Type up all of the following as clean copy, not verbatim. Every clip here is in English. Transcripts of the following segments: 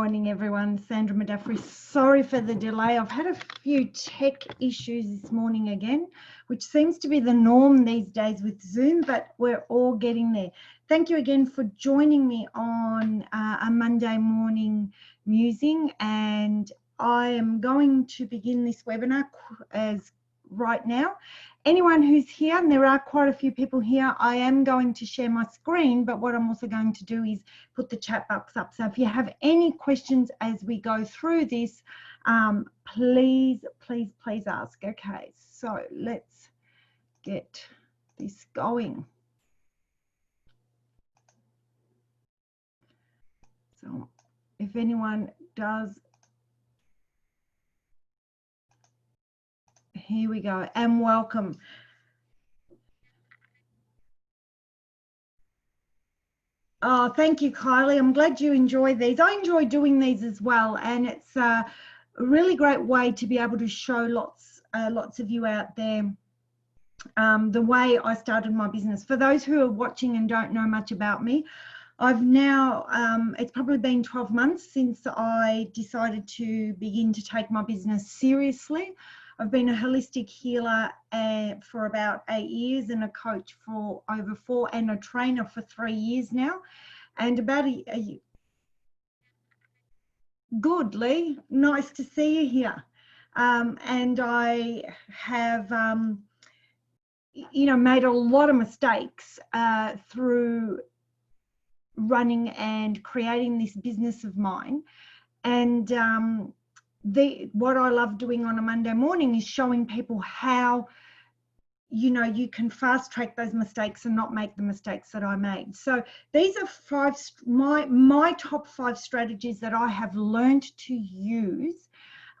morning, everyone. Sandra Madafferi. Sorry for the delay. I've had a few tech issues this morning again, which seems to be the norm these days with Zoom, but we're all getting there. Thank you again for joining me on a Monday morning musing, and I am going to begin this webinar as right now. Anyone who's here, and there are quite a few people here, I am going to share my screen, but what I'm also going to do is put the chat box up. So if you have any questions as we go through this, please ask. Okay, so let's get this going. So if anyone does, here we go, and welcome. Oh, thank you, Kylie. I'm glad you enjoy these. I enjoy doing these as well, and it's a really great way to be able to show lots of you out there the way I started my business. For those who are watching and don't know much about me, I've now, it's probably been 12 months since I decided to begin to take my business seriously. I've been a holistic healer for about 8 years, and a coach for over 4, and a trainer for 3 years now. And about good, Lee, nice to see you here. And I have, you know, made a lot of mistakes through running and creating this business of mine. And what I love doing on a Monday morning is showing people how, you know, you can fast track those mistakes and not make the mistakes that I made. So these are my top 5 strategies that I have learned to use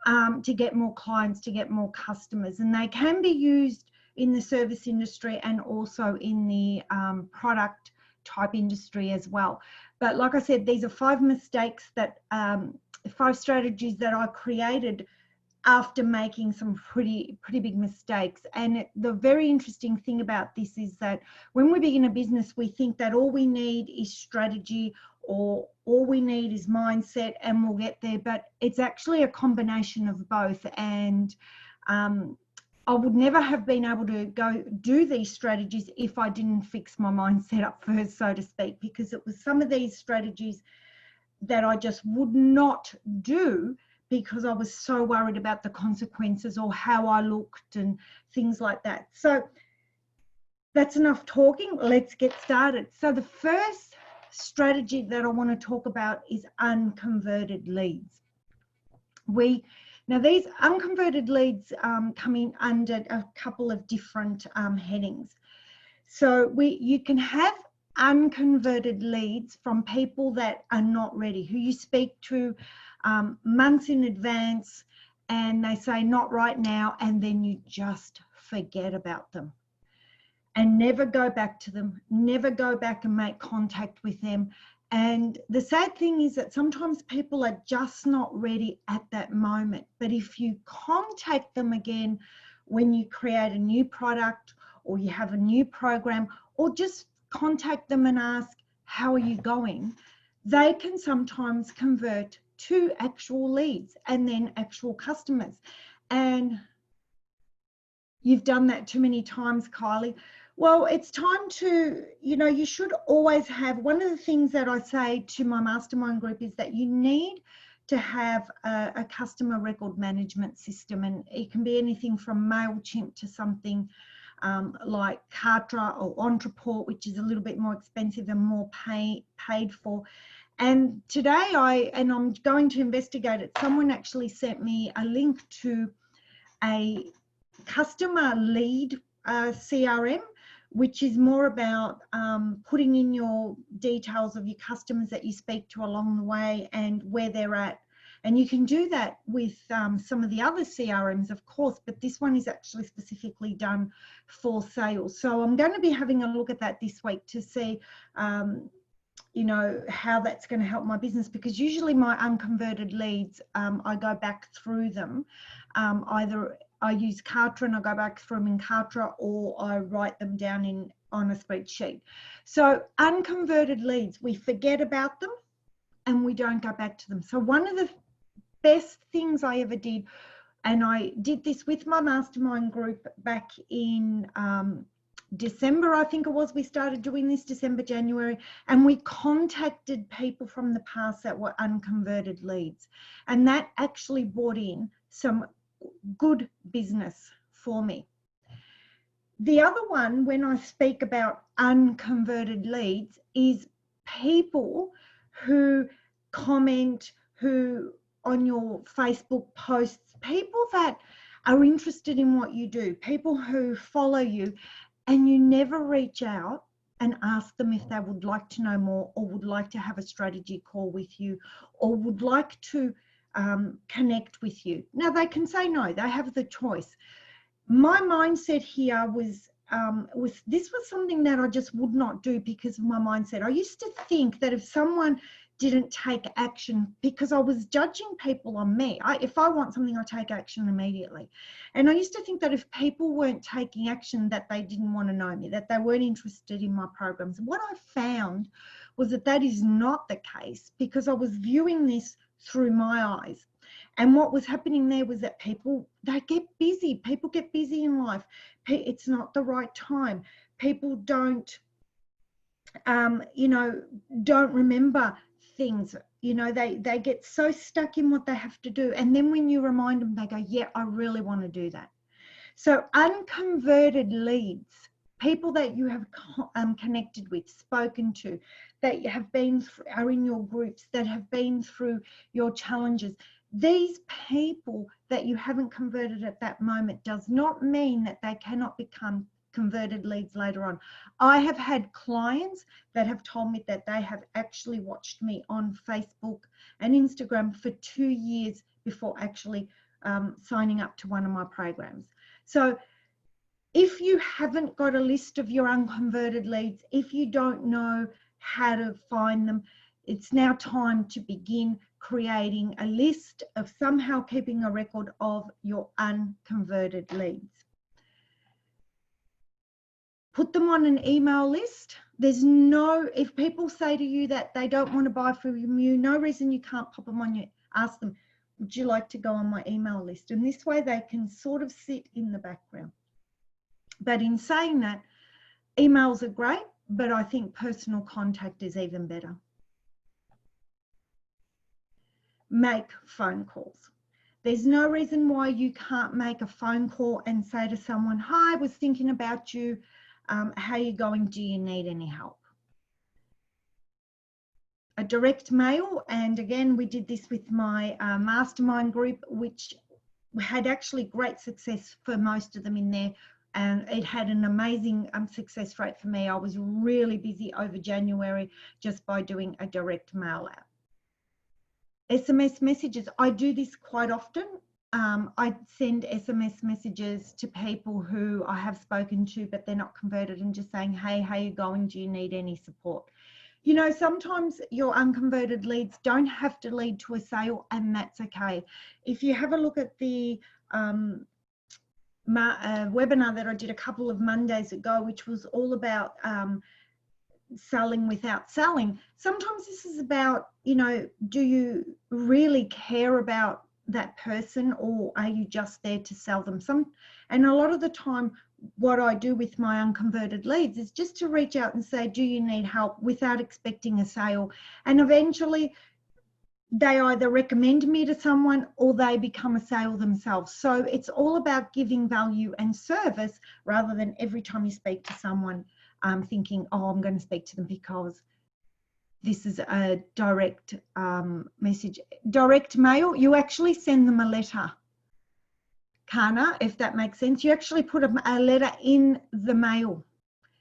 to get more clients, to get more customers, and they can be used in the service industry and also in the product type industry as well. But like I said, these are 5 mistakes that 5 strategies that I created after making some pretty big mistakes. And the very interesting thing about this is that when we begin a business, we think that all we need is strategy, or all we need is mindset, and we'll get there. But it's actually a combination of both. And I would never have been able to go do these strategies if I didn't fix my mindset up first, so to speak, because it was some of these strategies that I just would not do because I was so worried about the consequences or how I looked and things like that. So that's enough talking. Let's get started. So the first strategy that I want to talk about is unconverted leads. Now, these unconverted leads come in under a couple of different headings. So you can have unconverted leads from people that are not ready, who you speak to months in advance, and they say not right now, and then you just forget about them and never go back to them, never go back and make contact with them. And the sad thing is that sometimes people are just not ready at that moment. But if you contact them again when you create a new product, or you have a new program, or just contact them and ask, how are you going? They can sometimes convert to actual leads and then actual customers. And you've done that too many times, Kylie. Well, it's time to, you know, you should always have, one of the things that I say to my mastermind group is that you need to have a customer record management system, and it can be anything from MailChimp to something like Kartra or Entreport, which is a little bit more expensive and more paid for. And today I'm going to investigate it. Someone actually sent me a link to a customer lead CRM, which is more about putting in your details of your customers that you speak to along the way and where they're at. And you can do that with some of the other CRMs, of course, but this one is actually specifically done for sales. So I'm going to be having a look at that this week to see, you know, how that's going to help my business, because usually my unconverted leads, I go back through them. Either I use Kartra and I go back through them in Kartra, or I write them down on a spreadsheet. So unconverted leads, we forget about them, and we don't go back to them. So one of the best things I ever did, and I did this with my mastermind group back in December, I think it was, we started doing this, December, January, and we contacted people from the past that were unconverted leads. And that actually brought in some good business for me. The other one, when I speak about unconverted leads, is people who comment, who on your Facebook posts, people that are interested in what you do, people who follow you, and you never reach out and ask them if they would like to know more, or would like to have a strategy call with you, or would like to connect with you. Now, they can say no, they have the choice. My mindset here was this was something that I just would not do because of my mindset. I used to think that if someone didn't take action, because I was judging people on me. If I want something, I take action immediately. And I used to think that if people weren't taking action, that they didn't want to know me, that they weren't interested in my programs. What I found was that that is not the case, because I was viewing this through my eyes. And what was happening there was that people, they get busy. People get busy in life. It's not the right time. People don't, don't remember things. They get so stuck in what they have to do. And then when you remind them, they go, yeah, I really want to do that. So unconverted leads, people that you have connected with, spoken to, that have been, are in your groups, that have been through your challenges. These people that you haven't converted at that moment does not mean that they cannot become converted leads later on. I have had clients that have told me that they have actually watched me on Facebook and Instagram for 2 years before actually signing up to one of my programs. So if you haven't got a list of your unconverted leads, if you don't know how to find them, it's now time to begin creating a list of somehow keeping a record of your unconverted leads. Put them on an email list. There's no, if people say to you that they don't want to buy from you, no reason you can't pop them on your, ask them, would you like to go on my email list? And this way they can sort of sit in the background. But in saying that, emails are great, but I think personal contact is even better. Make phone calls. There's no reason why you can't make a phone call and say to someone, hi, I was thinking about you. How are you going? Do you need any help? A direct mail, and again, we did this with my mastermind group, which had actually great success for most of them in there. And it had an amazing success rate for me. I was really busy over January just by doing a direct mail out. SMS messages, I do this quite often. I send SMS messages to people who I have spoken to, but they're not converted, and just saying, hey, how are you going? Do you need any support? You know, sometimes your unconverted leads don't have to lead to a sale, and that's okay. If you have a look at the webinar that I did a couple of Mondays ago, which was all about selling without selling, sometimes this is about, you know, do you really care about that person, or are you just there to sell them some? And a lot of the time what I do with my unconverted leads is just to reach out and say, do you need help, without expecting a sale. And eventually they either recommend me to someone or they become a sale themselves. So it's all about giving value and service, rather than every time you speak to someone thinking, oh, I'm going to speak to them because this is a direct message. Direct mail, you actually send them a letter, Kana, if that makes sense. You actually put a letter in the mail,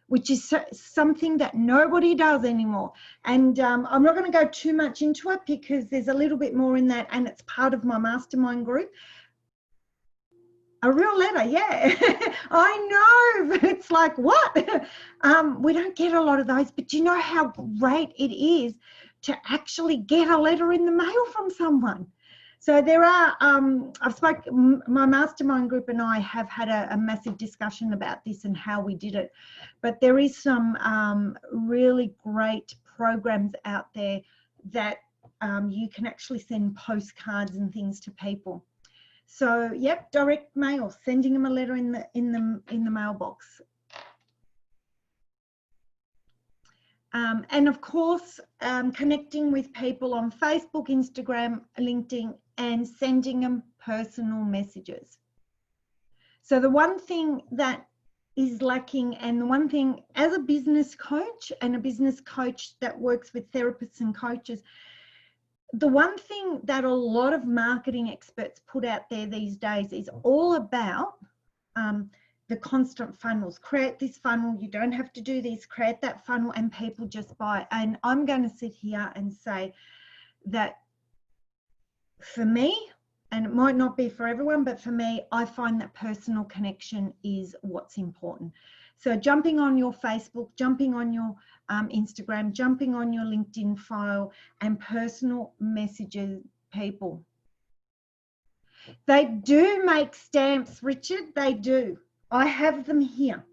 which is something that nobody does anymore. And I'm not going to go too much into it because there's a little bit more in that, and it's part of my mastermind group. A real letter, yeah. I know. It's like, what? We don't get a lot of those, but do you know how great it is to actually get a letter in the mail from someone? So there are, my mastermind group and I have had a massive discussion about this and how we did it. But there is some really great programs out there that you can actually send postcards and things to people. So, yep, direct mail, sending them a letter in the mailbox. And of course, connecting with people on Facebook, Instagram, LinkedIn, and sending them personal messages. So the one thing that is lacking, and the one thing as a business coach and a business coach that works with therapists and coaches, the one thing that a lot of marketing experts put out there these days is all about the constant funnels. Create this funnel, you don't have to do this, create that funnel, and people just buy. And I'm going to sit here and say that for me, and it might not be for everyone, but for me, I find that personal connection is what's important. So jumping on your Facebook, jumping on your Instagram, jumping on your LinkedIn file, and personal messages people. They do make stamps, Richard, they do. I have them here.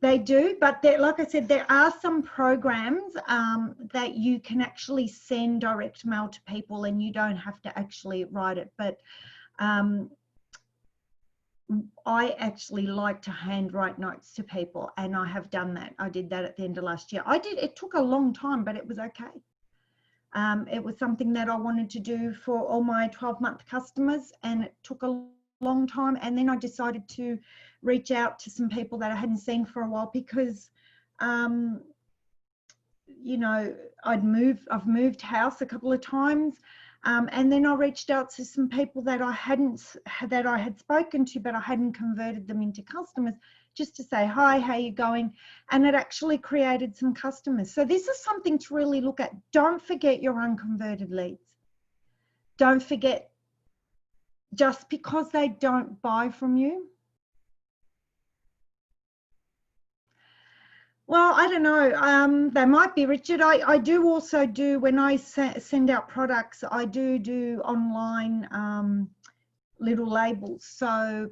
They do, but like I said, there are some programs that you can actually send direct mail to people and you don't have to actually write it. But I actually like to handwrite notes to people, and I have done that. I did that at the end of last year. It took a long time, but it was okay. It was something that I wanted to do for all my 12-month customers, and it took a long time. And then I decided to reach out to some people that I hadn't seen for a while because, you know, I've moved house a couple of times. And then I reached out to some people that I had spoken to, but I hadn't converted them into customers, just to say, hi, how you going? And it actually created some customers. So this is something to really look at. Don't forget your unconverted leads. Don't forget, just because they don't buy from you. Well, I don't know. They might be, Richard. I do also do, when I send out products, I do online little labels. So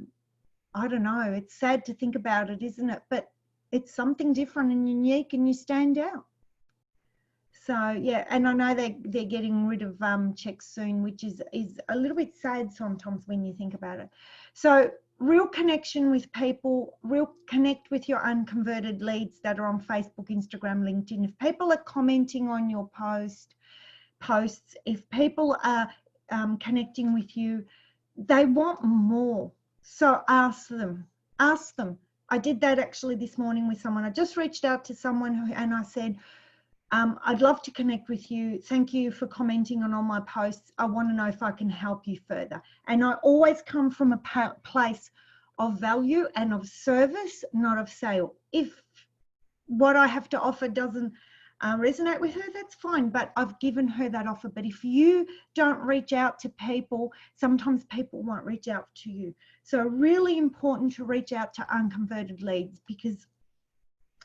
I don't know. It's sad to think about it, isn't it? But it's something different and unique, and you stand out. So yeah, and I know they're getting rid of checks soon, which is a little bit sad sometimes when you think about it. So real connection with people, real connect with your unconverted leads that are on Facebook, Instagram, LinkedIn. If people are commenting on your posts, if people are connecting with you, they want more. So ask them. I did that actually this morning with someone. I just reached out to someone and I said, I'd love to connect with you. Thank you for commenting on all my posts. I want to know if I can help you further. And I always come from a place of value and of service, not of sale. If what I have to offer doesn't resonate with her, that's fine, but I've given her that offer. But if you don't reach out to people, sometimes people won't reach out to you. So really important to reach out to unconverted leads, because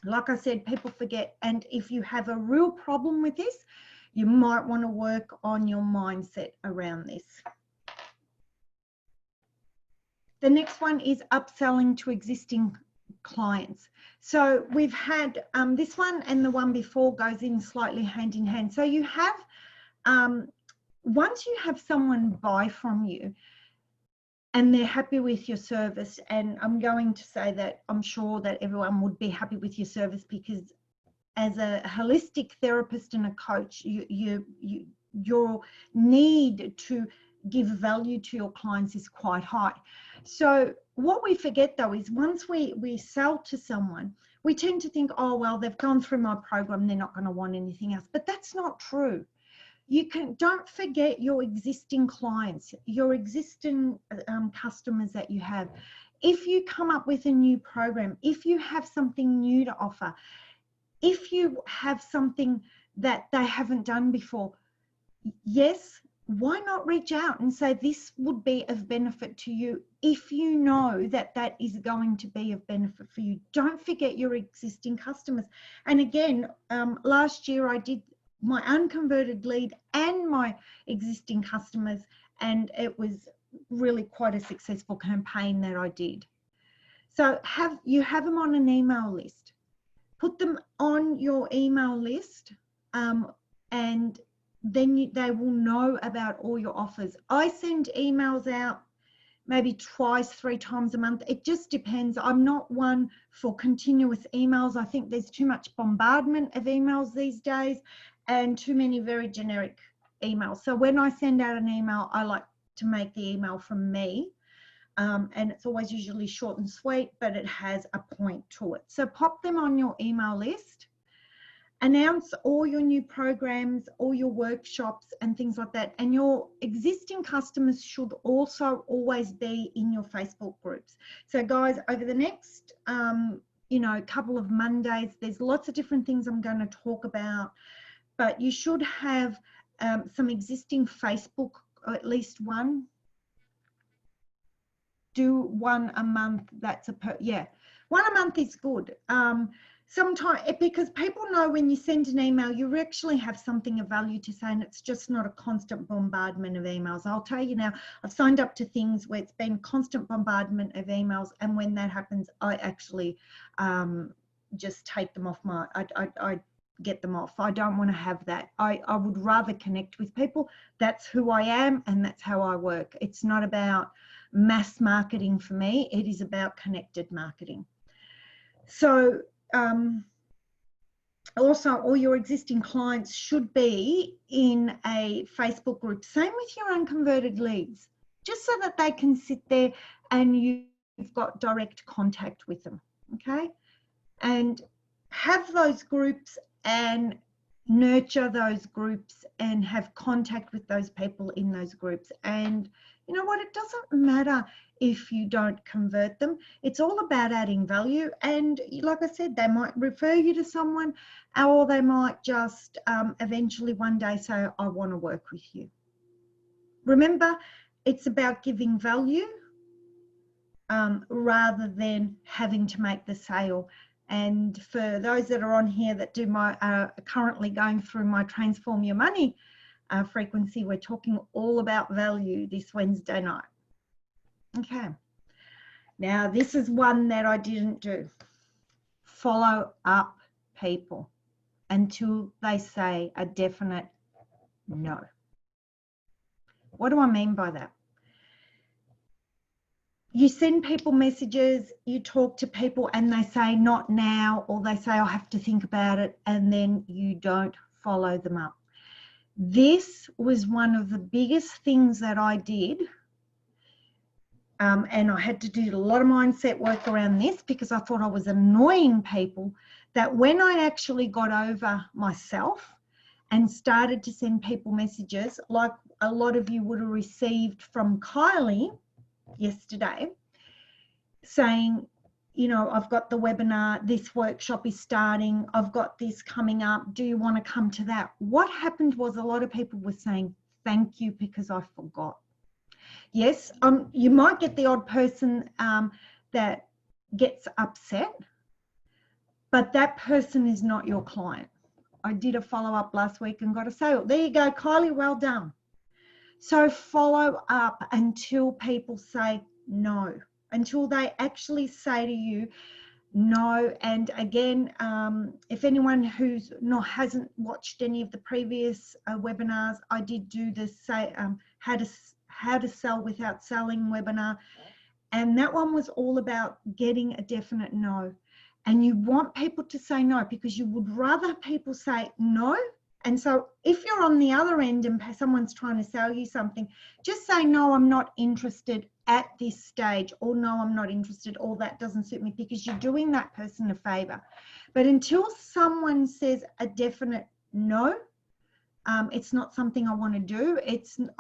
like I said, people forget. And if you have a real problem with this, you might want to work on your mindset around this. The next one is upselling to existing clients. So we've had this one and the one before goes in slightly hand in hand. So you have, once you have someone buy from you and they're happy with your service, and I'm going to say that I'm sure that everyone would be happy with your service, because as a holistic therapist and a coach, your need to give value to your clients is quite high. So what we forget though is once we sell to someone, we tend to think, oh, well, they've gone through my program, they're not going to want anything else. But that's not true. Don't forget your existing clients, your existing customers that you have. If you come up with a new program, if you have something new to offer, if you have something that they haven't done before, yes, why not reach out and say this would be of benefit to you if you know that that is going to be of benefit for you. Don't forget your existing customers. And again, last year I did my unconverted lead and my existing customers, and it was really quite a successful campaign that I did. So you have them on an email list. Put them on your email list, and then they will know about all your offers. I send emails out maybe twice, 3 times a month. It just depends. I'm not one for continuous emails. I think there's too much bombardment of emails these days and too many very generic emails. So when I send out an email, I like to make the email from me. And it's always usually short and sweet, but it has a point to it. So pop them on your email list. Announce all your new programs, all your workshops and things like that. And your existing customers should also always be in your Facebook groups. So guys, over the next, couple of Mondays, there's lots of different things I'm going to talk about, but you should have some existing Facebook, or at least one. Do one a month. That's one a month is good. Sometimes, because people know when you send an email, you actually have something of value to say, and it's just not a constant bombardment of emails. I'll tell you now, I've signed up to things where it's been constant bombardment of emails, and when that happens, I actually just take them off I get them off. I don't want to have that. I would rather connect with people. That's who I am, and that's how I work. It's not about mass marketing for me. It is about connected marketing. So also, all your existing clients should be in a Facebook group. Same with your unconverted leads, just so that they can sit there and you've got direct contact with them, okay? And have those groups and nurture those groups and have contact with those people in those groups. And you know what? It doesn't matter if you don't convert them. It's all about adding value. And like I said, they might refer you to someone, or they might just eventually one day say, I want to work with you. Remember, it's about giving value rather than having to make the sale. And for those that are on here that do currently going through my Transform Your Money frequency, we're talking all about value this Wednesday night. Okay. Now, this is one that I didn't do. Follow up people until they say a definite no. What do I mean by that? You send people messages, you talk to people and they say not now, or they say I'll have to think about it, and then you don't follow them up. This was one of the biggest things that I did, and I had to do a lot of mindset work around this because I thought I was annoying people, that when I actually got over myself and started to send people messages, like a lot of you would have received from Kylie yesterday, saying, you know, I've got the webinar, this workshop is starting, I've got this coming up, do you want to come to that? What happened was a lot of people were saying, thank you, because I forgot. Yes, you might get the odd person that gets upset, but that person is not your client. I did a follow-up last week and got a sale. There you go, Kylie, well done. So follow up until people say no, until they actually say to you no. And again, if anyone who's hasn't watched any of the previous webinars, I did do this how to sell without selling webinar, and that one was all about getting a definite no. And you want people to say no because you would rather people say no. And so if you're on the other end and someone's trying to sell you something, just say, no, I'm not interested at this stage, or no, I'm not interested, or that doesn't suit me, because you're doing that person a favor. But until someone says a definite no, it's not something I want to do.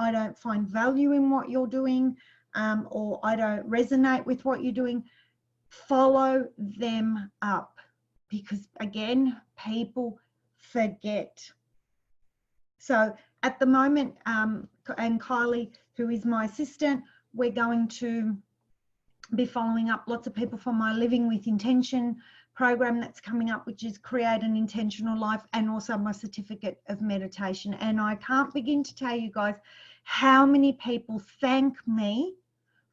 I don't find value in what you're doing, or I don't resonate with what you're doing. Follow them up, because again, people forget. So at the moment, and Kylie, who is my assistant, we're going to be following up lots of people from my Living with Intention program that's coming up, which is Create an Intentional Life, and also my certificate of meditation. And I can't begin to tell you guys how many people thank me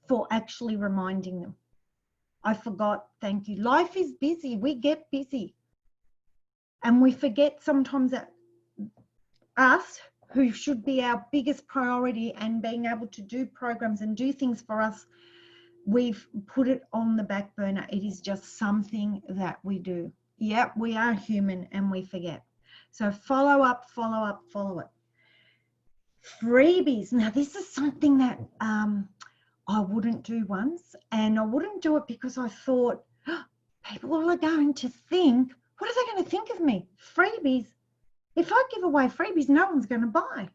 for actually reminding them. I forgot, thank you. Life is busy, we get busy. And we forget sometimes that us who should be our biggest priority, and being able to do programs and do things for us, we've put it on the back burner. It is just something that we do. Yep, we are human and we forget. So follow up, follow up, follow it. Freebies. Now, this is something that I wouldn't do once, and I wouldn't do it because I thought, oh, people are going to think, what are they going to think of me? Freebies. If I give away freebies, no one's going to buy.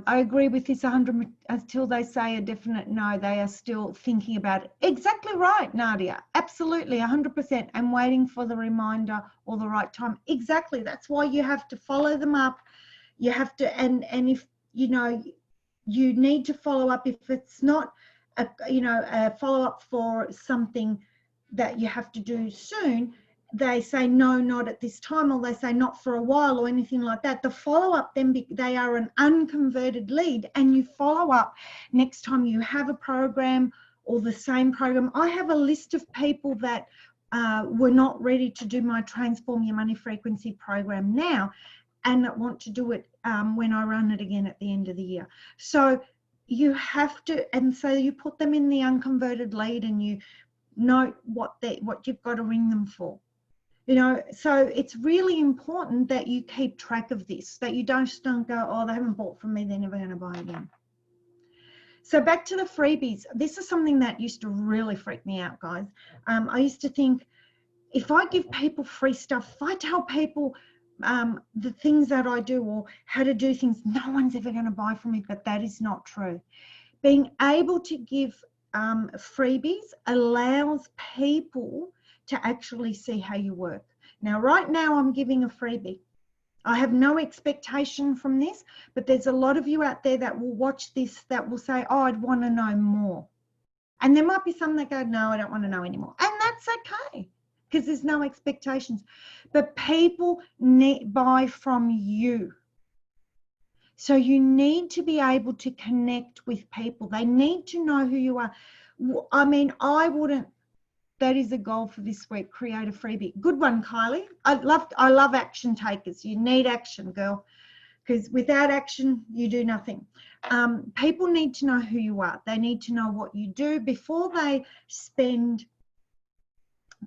I agree with this 100 until they say a definite no. They are still thinking about it. Exactly right, Nadia. Absolutely, 100%. And waiting for the reminder or the right time. Exactly. That's why you have to follow them up. You have to, and if you know, you need to follow up. If it's not a follow up for something that you have to do soon, they say no, not at this time, or they say not for a while, or anything like that. The follow-up, then they are an unconverted lead, and you follow up next time you have a program or the same program. I have a list of people that were not ready to do my Transform Your Money Frequency program now, and that want to do it when I run it again at the end of the year. So you have to, and so you put them in the unconverted lead, and you note what you've got to ring them for. So it's really important that you keep track of this, that you don't go, oh, they haven't bought from me, they're never going to buy again. So back to the freebies. This is something that used to really freak me out, guys. I used to think, if I give people free stuff, if I tell people the things that I do or how to do things, no one's ever going to buy from me, but that is not true. Being able to give freebies allows people to actually see how you work. Now, right now, I'm giving a freebie. I have no expectation from this, but there's a lot of you out there that will watch this that will say, oh, I'd want to know more. And there might be some that go, no, I don't want to know anymore. And that's okay, because there's no expectations. But people buy from you. So you need to be able to connect with people. They need to know who you are. I mean, that is a goal for this week, create a freebie. Good one, Kylie. I love action takers. You need action, girl, because without action, you do nothing. People need to know who you are. They need to know what you do before they spend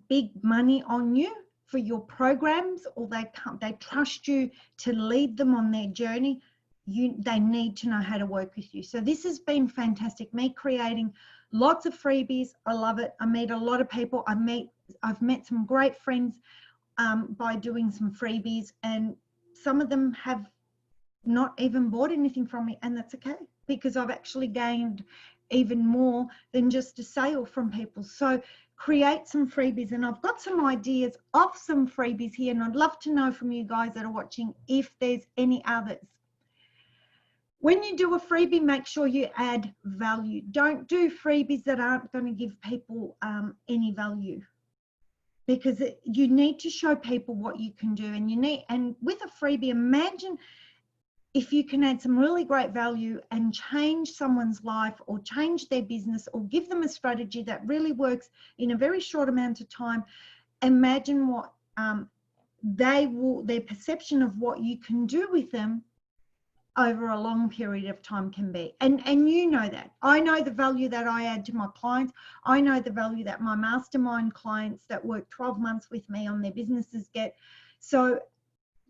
big money on you for your programs, or they trust you to lead them on their journey. They need to know how to work with you. So this has been fantastic. Me creating lots of freebies. I love it. I meet a lot of people. I've met some great friends by doing some freebies, and some of them have not even bought anything from me, and that's okay, because I've actually gained even more than just a sale from people. So create some freebies, and I've got some ideas of some freebies here, and I'd love to know from you guys that are watching if there's any others. When you do a freebie, make sure you add value. Don't do freebies that aren't going to give people any value, because you need to show people what you can do. And with a freebie, imagine if you can add some really great value and change someone's life, or change their business, or give them a strategy that really works in a very short amount of time. Imagine what their perception of what you can do with them over a long period of time can be. And you know that. I know the value that I add to my clients. I know the value that my mastermind clients that work 12 months with me on their businesses get. So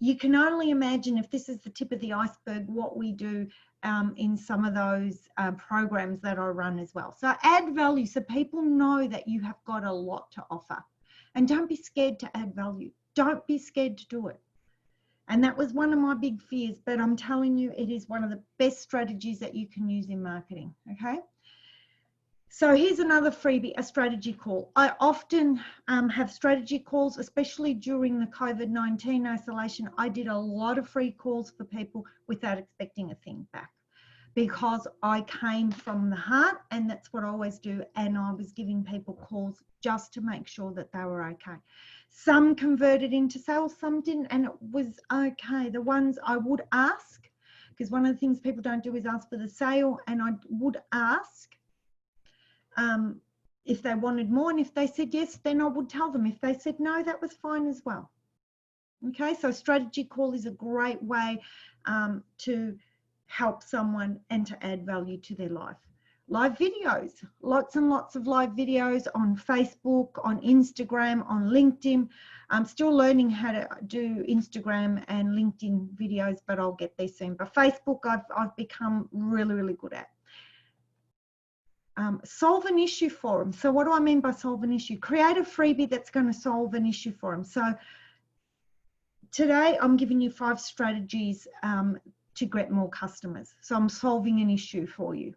you can only imagine, if this is the tip of the iceberg, what we do in some of those programs that I run as well. So add value so people know that you have got a lot to offer. And don't be scared to add value. Don't be scared to do it. And that was one of my big fears, but I'm telling you, it is one of the best strategies that you can use in marketing, okay? So here's another freebie, a strategy call. I often have strategy calls, especially during the COVID-19 isolation. I did a lot of free calls for people without expecting a thing back, because I came from the heart, and that's what I always do. And I was giving people calls just to make sure that they were okay. Some converted into sales, some didn't, and it was okay. The ones I would ask, because one of the things people don't do is ask for the sale, and I would ask if they wanted more, and if they said yes, then I would tell them. If they said no, that was fine as well. Okay, so strategy call is a great way to help someone and to add value to their life. Live videos, lots and lots of live videos on Facebook, on Instagram, on LinkedIn. I'm still learning how to do Instagram and LinkedIn videos, but I'll get there soon. But Facebook, I've become really, really good at. Solve an issue for them. So what do I mean by solve an issue? Create a freebie that's going to solve an issue for them. So today I'm giving you 5 strategies to get more customers. So I'm solving an issue for you.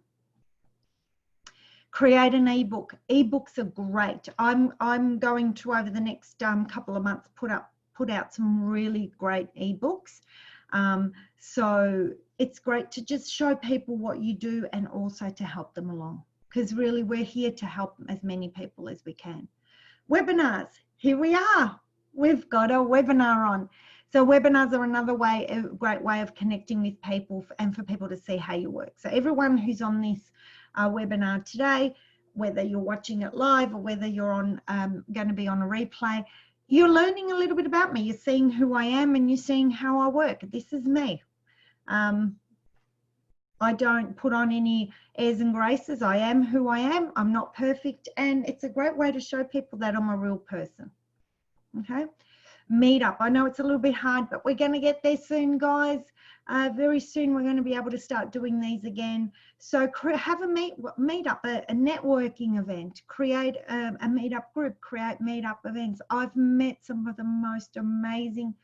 Create an ebook. Ebooks are great. I'm going to, over the next couple of months, put out some really great ebooks. So it's great to just show people what you do and also to help them along, because really we're here to help as many people as we can. Webinars. Here we are. We've got a webinar on. So webinars are another way, a great way of connecting with people and for people to see how you work. So everyone who's on this webinar today, whether you're watching it live or whether you're on going to be on a replay, you're learning a little bit about me. You're seeing who I am and you're seeing how I work. This is me. I don't put on any airs and graces. I am who I am. I'm not perfect, and it's a great way to show people that I'm a real person. Okay. Meetup. I know it's a little bit hard, but we're going to get there soon, guys. Very soon we're going to be able to start doing these again. So have a meetup, a networking event, create a meetup group, create meetup events. I've met some of the most amazing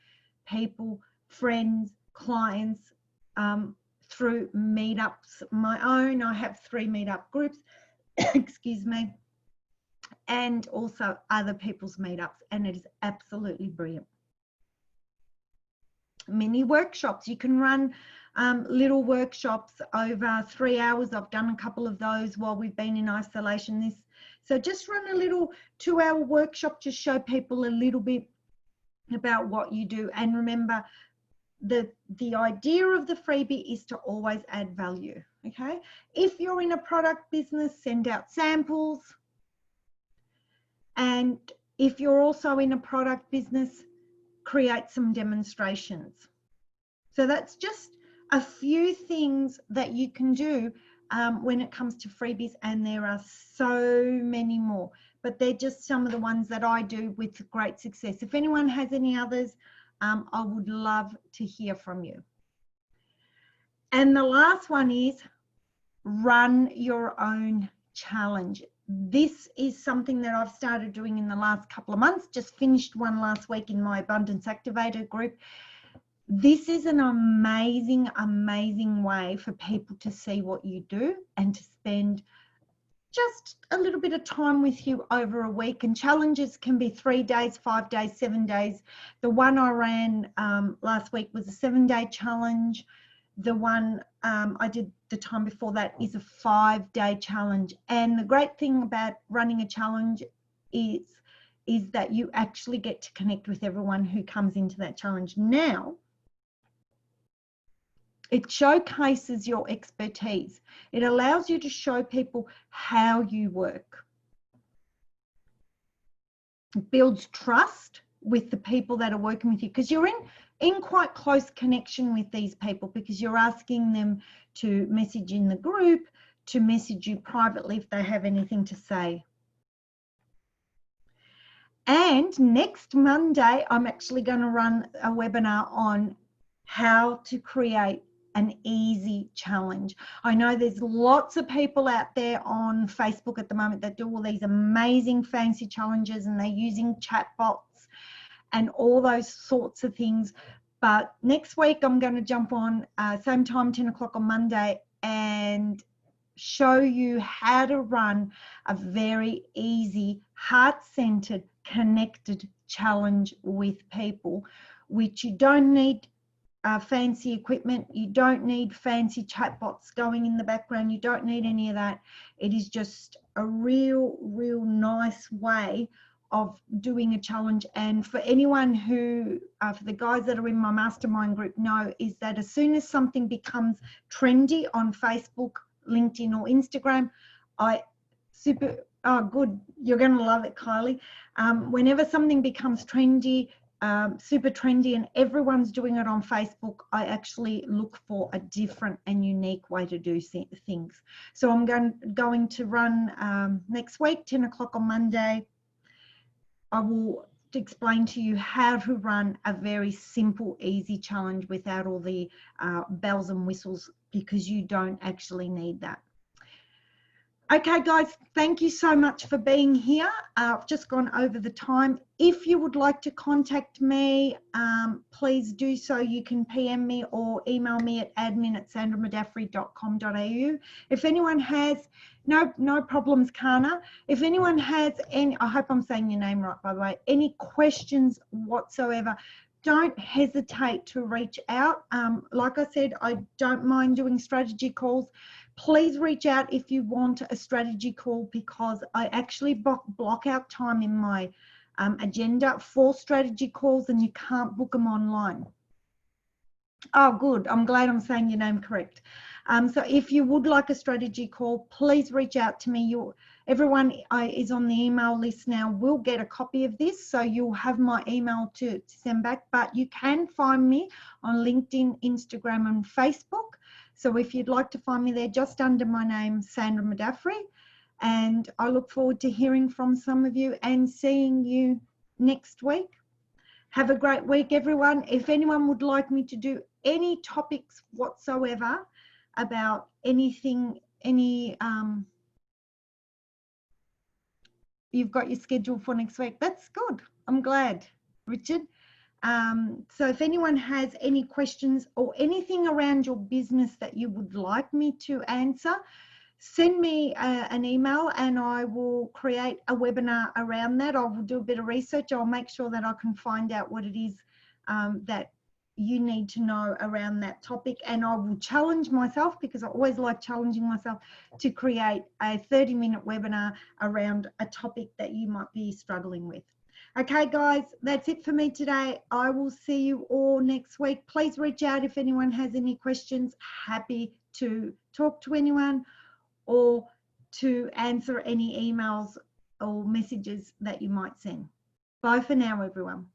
people, friends, clients through meetups. My own, I have 3 meetup groups, excuse me, and also other people's meetups, and it is absolutely brilliant. Mini workshops. You can run little workshops over 3 hours. I've done a couple of those while we've been in isolation. So just run a little 2-hour workshop to show people a little bit about what you do. And remember, the idea of the freebie is to always add value. Okay. If you're in a product business, send out samples. And if you're also in a product business, create some demonstrations. So that's just a few things that you can do when it comes to freebies, and there are so many more, but they're just some of the ones that I do with great success. If anyone has any others, I would love to hear from you. And the last one is run your own challenge. This is something that I've started doing in the last couple of months. Just finished one last week in my Abundance Activator group. This is an amazing, amazing way for people to see what you do and to spend just a little bit of time with you over a week. And challenges can be 3 days, 5 days, 7 days. The one I ran last week was a 7-day challenge. The one I did the time before that is a 5-day challenge. And the great thing about running a challenge is that you actually get to connect with everyone who comes into that challenge. Now, it showcases your expertise. It allows you to show people how you work. It builds trust with the people that are working with you, because you're in quite close connection with these people, because you're asking them to message in the group, to message you privately if they have anything to say. And next Monday, I'm actually going to run a webinar on how to create an easy challenge. I know there's lots of people out there on Facebook at the moment that do all these amazing fancy challenges, and they're using chatbots and all those sorts of things. But next week I'm going to jump on same time, 10 o'clock on Monday, and show you how to run a very easy, heart-centered, connected challenge with people, which you don't need fancy equipment. You don't need fancy chatbots going in the background. You don't need any of that. It is just a real nice way of doing a challenge. And for anyone who, for the guys that are in my mastermind group know, is that as soon as something becomes trendy on Facebook, LinkedIn or Instagram, oh good, you're going to love it, Kylie. Whenever something becomes trendy, super trendy and everyone's doing it on Facebook, I actually look for a different and unique way to do things. So I'm going to run next week, 10 o'clock on Monday. I will explain to you how to run a very simple, easy challenge without all the bells and whistles, because you don't actually need that. Okay, guys, thank you so much for being here. I've just gone over the time. If you would like to contact me, please do so. You can PM me or email me at admin@sandramadafferi.com.au. If anyone has, no problems, Kana. If anyone has any, I hope I'm saying your name right, by the way, any questions whatsoever, don't hesitate to reach out. Like I said, I don't mind doing strategy calls. Please reach out if you want a strategy call, because I actually block out time in my agenda for strategy calls, and you can't book them online. Oh, good. I'm glad I'm saying your name correct. So if you would like a strategy call, please reach out to me. Everyone is on the email list now. We'll get a copy of this, so you'll have my email to send back. But you can find me on LinkedIn, Instagram, and Facebook. So if you'd like to find me there, just under my name, Sandra Madafferi. And I look forward to hearing from some of you and seeing you next week. Have a great week, everyone. If anyone would like me to do any topics whatsoever about anything, you've got your schedule for next week, that's good. I'm glad, Richard. So if anyone has any questions or anything around your business that you would like me to answer, send me an email and I will create a webinar around that. I will do a bit of research. I'll make sure that I can find out what it is that you need to know around that topic, and I will challenge myself, because I always like challenging myself, to create a 30-minute webinar around a topic that you might be struggling with. Okay, guys, that's it for me today. I will see you all next week. Please reach out if anyone has any questions. Happy to talk to anyone or to answer any emails or messages that you might send. Bye for now, everyone.